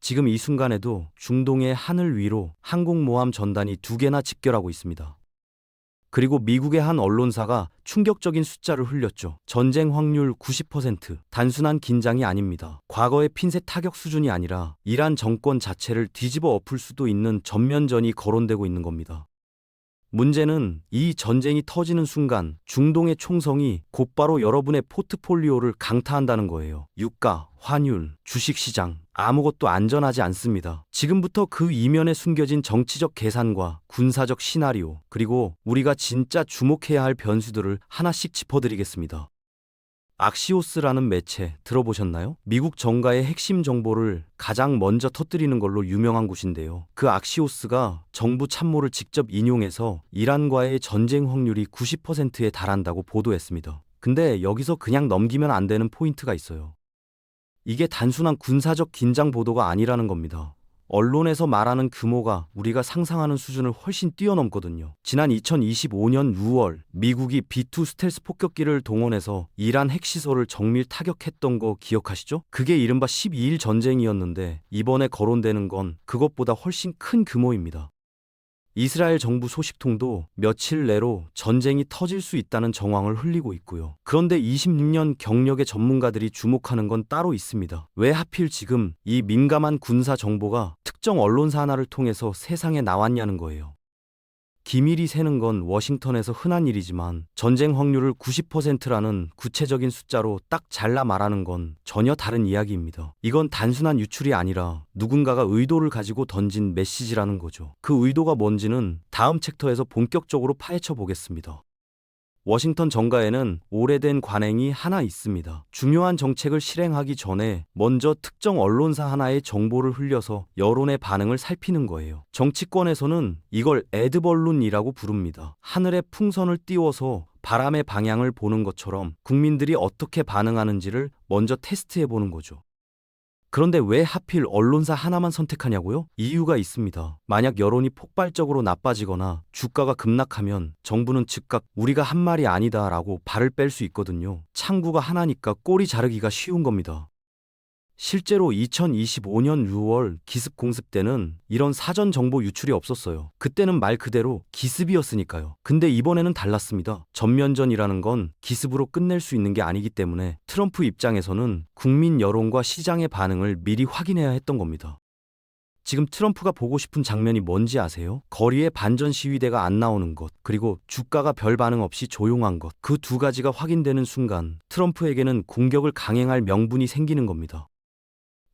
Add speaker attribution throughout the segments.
Speaker 1: 지금 이 순간에도 중동의 하늘 위로 항공모함 전단이 2개나 집결하고 있습니다. 그리고 미국의 한 언론사가 충격적인 숫자를 흘렸죠. 전쟁 확률 90%. 단순한 긴장이 아닙니다. 과거의 핀셋 타격 수준이 아니라 이란 정권 자체를 뒤집어 엎을 수도 있는 전면전이 거론되고 있는 겁니다. 문제는 이 전쟁이 터지는 순간 중동의 총성이 곧바로 여러분의 포트폴리오를 강타한다는 거예요. 유가, 환율, 주식시장, 아무것도 안전하지 않습니다. 지금부터 그 이면에 숨겨진 정치적 계산과 군사적 시나리오, 그리고 우리가 진짜 주목해야 할 변수들을 하나씩 짚어드리겠습니다. 악시오스라는 매체 들어보셨나요? 미국 정가의 핵심 정보를 가장 먼저 터뜨리는 걸로 유명한 곳인데요. 그 악시오스가 정부 참모를 직접 인용해서 이란과의 전쟁 확률이 90%에 달한다고 보도했습니다. 근데 여기서 그냥 넘기면 안 되는 포인트가 있어요. 이게 단순한 군사적 긴장 보도가 아니라는 겁니다. 언론에서 말하는 규모가 우리가 상상하는 수준을 훨씬 뛰어넘거든요. 지난 2025년 6월 미국이 B2 스텔스 폭격기를 동원해서 이란 핵시설을 정밀 타격했던 거 기억하시죠? 그게 이른바 12일 전쟁이었는데 이번에 거론되는 건 그것보다 훨씬 큰 규모입니다. 이스라엘 정부 소식통도 며칠 내로 전쟁이 터질 수 있다는 정황을 흘리고 있고요. 그런데 26년 경력의 전문가들이 주목하는 건 따로 있습니다. 왜 하필 지금 이 민감한 군사 정보가 특정 언론사 하나를 통해서 세상에 나왔냐는 거예요. 기밀이 새는 건 워싱턴에서 흔한 일이지만 전쟁 확률을 90%라는 구체적인 숫자로 딱 잘라 말하는 건 전혀 다른 이야기입니다. 이건 단순한 유출이 아니라 누군가가 의도를 가지고 던진 메시지라는 거죠. 그 의도가 뭔지는 다음 챕터에서 본격적으로 파헤쳐 보겠습니다. 워싱턴 정가에는 오래된 관행이 하나 있습니다. 중요한 정책을 실행하기 전에 먼저 특정 언론사 하나의 정보를 흘려서 여론의 반응을 살피는 거예요. 정치권에서는 이걸 애드벌룬이라고 부릅니다. 하늘에 풍선을 띄워서 바람의 방향을 보는 것처럼 국민들이 어떻게 반응하는지를 먼저 테스트해 보는 거죠. 그런데 왜 하필 언론사 하나만 선택하냐고요? 이유가 있습니다. 만약 여론이 폭발적으로 나빠지거나 주가가 급락하면 정부는 즉각 우리가 한 말이 아니다 라고 발을 뺄 수 있거든요. 창구가 하나니까 꼬리 자르기가 쉬운 겁니다. 실제로 2025년 6월 기습 공습 때는 이런 사전 정보 유출이 없었어요. 그때는 말 그대로 기습이었으니까요. 근데 이번에는 달랐습니다. 전면전이라는 건 기습으로 끝낼 수 있는 게 아니기 때문에 트럼프 입장에서는 국민 여론과 시장의 반응을 미리 확인해야 했던 겁니다. 지금 트럼프가 보고 싶은 장면이 뭔지 아세요? 거리에 반전 시위대가 안 나오는 것, 그리고 주가가 별 반응 없이 조용한 것. 그 두 가지가 확인되는 순간 트럼프에게는 공격을 강행할 명분이 생기는 겁니다.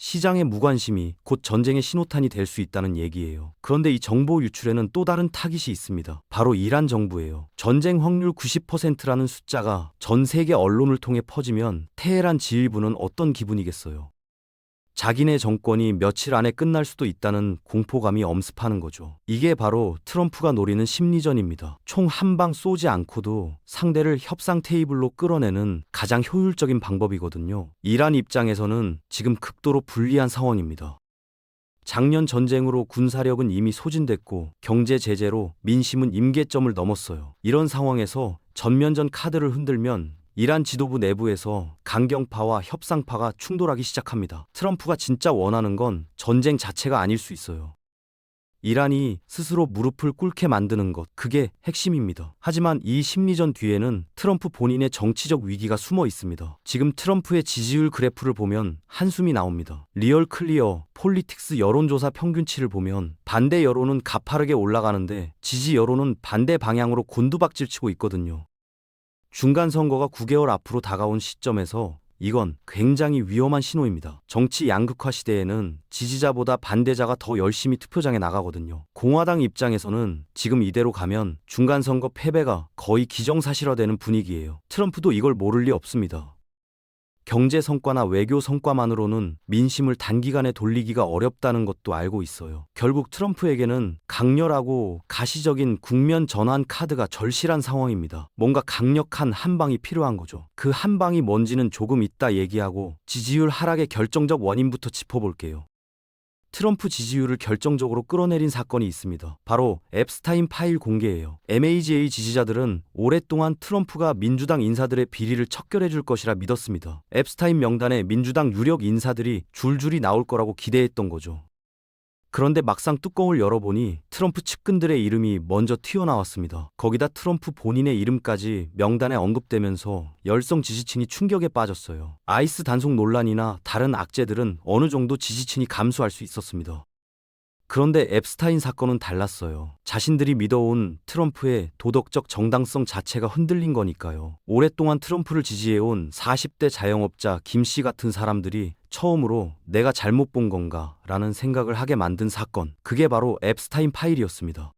Speaker 1: 시장의 무관심이 곧 전쟁의 신호탄이 될 수 있다는 얘기예요. 그런데 이 정보 유출에는 또 다른 타깃이 있습니다. 바로 이란 정부예요. 전쟁 확률 90%라는 숫자가 전 세계 언론을 통해 퍼지면 테헤란 지휘부는 어떤 기분이겠어요? 자기네 정권이 며칠 안에 끝날 수도 있다는 공포감이 엄습하는 거죠. 이게 바로 트럼프가 노리는 심리전입니다. 총 한 방 쏘지 않고도 상대를 협상 테이블로 끌어내는 가장 효율적인 방법이거든요. 이란 입장에서는 지금 극도로 불리한 상황입니다. 작년 전쟁으로 군사력은 이미 소진됐고 경제 제재로 민심은 임계점을 넘었어요. 이런 상황에서 전면전 카드를 흔들면 이란 지도부 내부에서 강경파와 협상파가 충돌하기 시작합니다. 트럼프가 진짜 원하는 건 전쟁 자체가 아닐 수 있어요. 이란이 스스로 무릎을 꿇게 만드는 것, 그게 핵심입니다. 하지만 이 심리전 뒤에는 트럼프 본인의 정치적 위기가 숨어 있습니다. 지금 트럼프의 지지율 그래프를 보면 한숨이 나옵니다. 리얼 클리어 폴리틱스 여론조사 평균치를 보면 반대 여론은 가파르게 올라가는데 지지 여론은 반대 방향으로 곤두박질치고 있거든요. 중간 선거가 9개월 앞으로 다가온 시점에서 이건 굉장히 위험한 신호입니다. 정치 양극화 시대에는 지지자보다 반대자가 더 열심히 투표장에 나가거든요. 공화당 입장에서는 지금 이대로 가면 중간 선거 패배가 거의 기정사실화되는 분위기예요. 트럼프도 이걸 모를 리 없습니다. 경제 성과나 외교 성과만으로는 민심을 단기간에 돌리기가 어렵다는 것도 알고 있어요. 결국 트럼프에게는 강렬하고 가시적인 국면 전환 카드가 절실한 상황입니다. 뭔가 강력한 한 방이 필요한 거죠. 그 한 방이 뭔지는 조금 이따 얘기하고 지지율 하락의 결정적 원인부터 짚어볼게요. 트럼프 지지율을 결정적으로 끌어내린 사건이 있습니다. 바로 앱스타인 파일 공개예요. MAGA 지지자들은 오랫동안 트럼프가 민주당 인사들의 비리를 척결해 줄 것이라 믿었습니다. 앱스타인 명단에 민주당 유력 인사들이 줄줄이 나올 거라고 기대했던 거죠. 그런데 막상 뚜껑을 열어보니 트럼프 측근들의 이름이 먼저 튀어나왔습니다. 거기다 트럼프 본인의 이름까지 명단에 언급되면서 열성 지지층이 충격에 빠졌어요. 아이스 단속 논란이나 다른 악재들은 어느 정도 지지층이 감수할 수 있었습니다. 그런데 앱스타인 사건은 달랐어요. 자신들이 믿어온 트럼프의 도덕적 정당성 자체가 흔들린 거니까요. 오랫동안 트럼프를 지지해온 40대 자영업자 김 씨 같은 사람들이 처음으로 내가 잘못 본 건가 라는 생각을 하게 만든 사건. 그게 바로 앱스타인 파일이었습니다.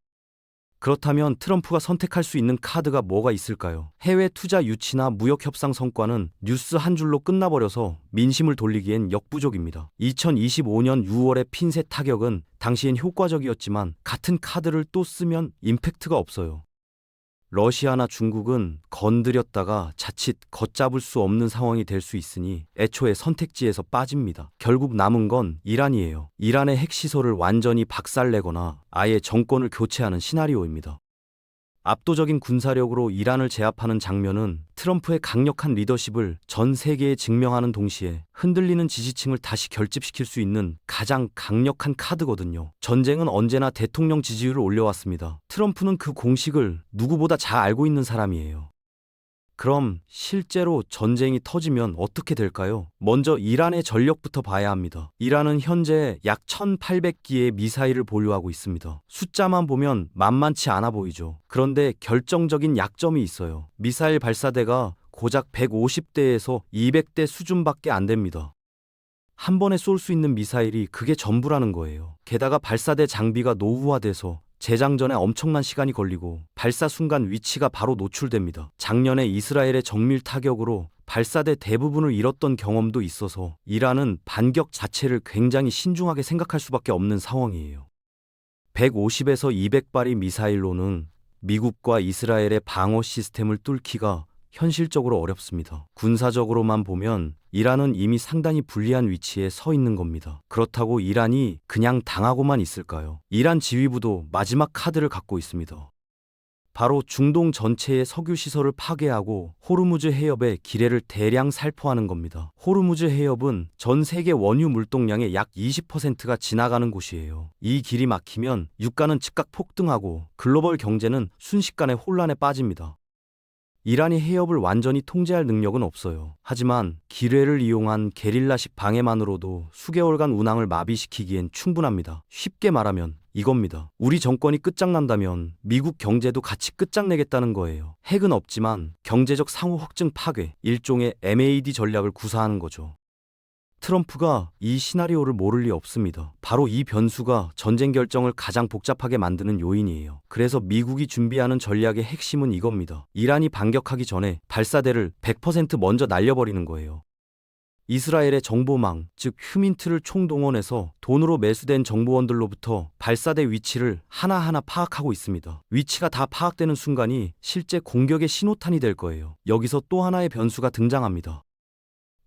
Speaker 1: 그렇다면 트럼프가 선택할 수 있는 카드가 뭐가 있을까요? 해외 투자 유치나 무역 협상 성과는 뉴스 한 줄로 끝나버려서 민심을 돌리기엔 역부족입니다. 2025년 6월의 핀셋 타격은 당시엔 효과적이었지만 같은 카드를 또 쓰면 임팩트가 없어요. 러시아나 중국은 건드렸다가 자칫 걷잡을 수 없는 상황이 될 수 있으니 애초에 선택지에서 빠집니다. 결국 남은 건 이란이에요. 이란의 핵시설을 완전히 박살내거나 아예 정권을 교체하는 시나리오입니다. 압도적인 군사력으로 이란을 제압하는 장면은 트럼프의 강력한 리더십을 전 세계에 증명하는 동시에 흔들리는 지지층을 다시 결집시킬 수 있는 가장 강력한 카드거든요. 전쟁은 언제나 대통령 지지율을 올려왔습니다. 트럼프는 그 공식을 누구보다 잘 알고 있는 사람이에요. 그럼 실제로 전쟁이 터지면 어떻게 될까요? 먼저 이란의 전력부터 봐야 합니다. 이란은 현재 약 1,800기의 미사일을 보유하고 있습니다. 숫자만 보면 만만치 않아 보이죠. 그런데 결정적인 약점이 있어요. 미사일 발사대가 고작 150대에서 200대 수준밖에 안 됩니다. 한 번에 쏠 수 있는 미사일이 그게 전부라는 거예요. 게다가 발사대 장비가 노후화돼서 재장전에 엄청난 시간이 걸리고 발사 순간 위치가 바로 노출됩니다. 작년에 이스라엘의 정밀 타격으로 발사대 대부분을 잃었던 경험도 있어서 이란은 반격 자체를 굉장히 신중하게 생각할 수밖에 없는 상황이에요. 150에서 200발의 미사일로는 미국과 이스라엘의 방어 시스템을 뚫기가 현실적으로 어렵습니다. 군사적으로만 보면 이란은 이미 상당히 불리한 위치에 서 있는 겁니다. 그렇다고 이란이 그냥 당하고만 있을까요? 이란 지휘부도 마지막 카드를 갖고 있습니다. 바로 중동 전체의 석유 시설을 파괴하고 호르무즈 해협의 기뢰를 대량 살포하는 겁니다. 호르무즈 해협은 전 세계 원유 물동량의 약 20%가 지나가는 곳이에요. 이 길이 막히면 유가는 즉각 폭등하고 글로벌 경제는 순식간에 혼란에 빠집니다. 이란이 해협을 완전히 통제할 능력은 없어요. 하지만 기뢰를 이용한 게릴라식 방해만으로도 수개월간 운항을 마비시키기엔 충분합니다. 쉽게 말하면 이겁니다. 우리 정권이 끝장난다면 미국 경제도 같이 끝장내겠다는 거예요. 핵은 없지만 경제적 상호 확증 파괴, 일종의 MAD 전략을 구사하는 거죠. 트럼프가 이 시나리오를 모를 리 없습니다. 바로 이 변수가 전쟁 결정을 가장 복잡하게 만드는 요인이에요. 그래서 미국이 준비하는 전략의 핵심은 이겁니다. 이란이 반격하기 전에 발사대를 100% 먼저 날려버리는 거예요. 이스라엘의 정보망, 즉 휴민트를 총동원해서 돈으로 매수된 정보원들로부터 발사대 위치를 하나하나 파악하고 있습니다. 위치가 다 파악되는 순간이 실제 공격의 신호탄이 될 거예요. 여기서 또 하나의 변수가 등장합니다.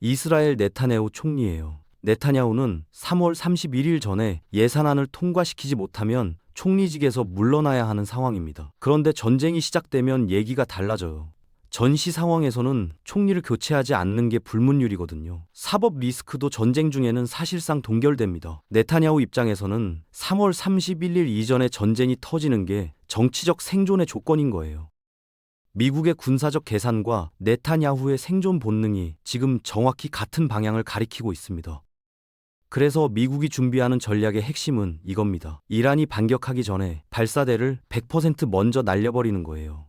Speaker 1: 이스라엘 네타냐후 총리예요. 네타냐후는 3월 31일 전에 예산안을 통과시키지 못하면 총리직에서 물러나야 하는 상황입니다. 그런데 전쟁이 시작되면 얘기가 달라져요. 전시 상황에서는 총리를 교체하지 않는 게 불문율이거든요. 사법 리스크도 전쟁 중에는 사실상 동결됩니다. 네타냐후 입장에서는 3월 31일 이전에 전쟁이 터지는 게 정치적 생존의 조건인 거예요. 미국의 군사적 계산과 네타냐후의 생존 본능이 지금 정확히 같은 방향을 가리키고 있습니다. 그래서 미국이 준비하는 전략의 핵심은 이겁니다. 이란이 반격하기 전에 발사대를 100% 먼저 날려버리는 거예요.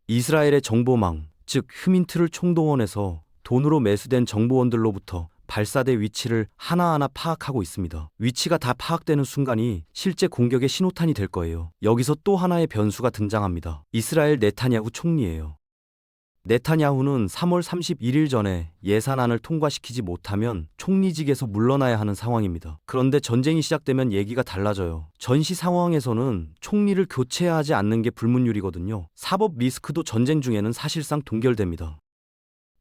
Speaker 1: 이스라엘의 정보망, 즉 휴민트를 총동원해서 돈으로 매수된 정보원들로부터 발사대 위치를 하나하나 파악하고 있습니다. 위치가 다 파악되는 순간이 실제 공격의 신호탄이 될 거예요. 여기서 또 하나의 변수가 등장합니다. 이스라엘 네타냐후 총리예요. 네타냐후는 3월 31일 전에 예산안을 통과시키지 못하면 총리직에서 물러나야 하는 상황입니다. 그런데 전쟁이 시작되면 얘기가 달라져요. 전시 상황에서는 총리를 교체하지 않는 게 불문율이거든요. 사법 리스크도 전쟁 중에는 사실상 동결됩니다.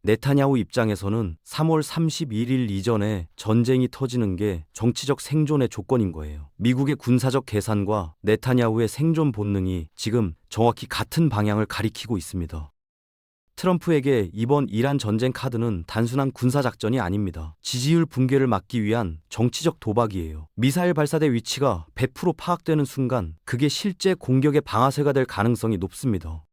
Speaker 1: 네타냐후 입장에서는 3월 31일 이전에 전쟁이 터지는 게 정치적 생존의 조건인 거예요. 미국의 군사적 계산과 네타냐후의 생존 본능이 지금 정확히 같은 방향을 가리키고 있습니다. 트럼프에게 이번 이란 전쟁 카드는 단순한 군사작전이 아닙니다. 지지율 붕괴를 막기 위한 정치적 도박이에요. 미사일 발사대 위치가 100% 파악되는 순간 그게 실제 공격의 방아쇠가 될 가능성이 높습니다.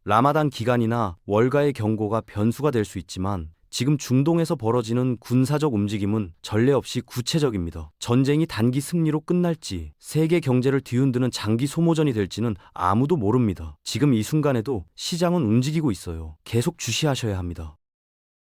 Speaker 1: 라마단 기간이나 월가의 경고가 변수가 될 수 있지만 지금 중동에서 벌어지는 군사적 움직임은 전례 없이 구체적입니다. 전쟁이 단기 승리로 끝날지 세계 경제를 뒤흔드는 장기 소모전이 될지는 아무도 모릅니다. 지금 이 순간에도 시장은 움직이고 있어요. 계속 주시하셔야 합니다.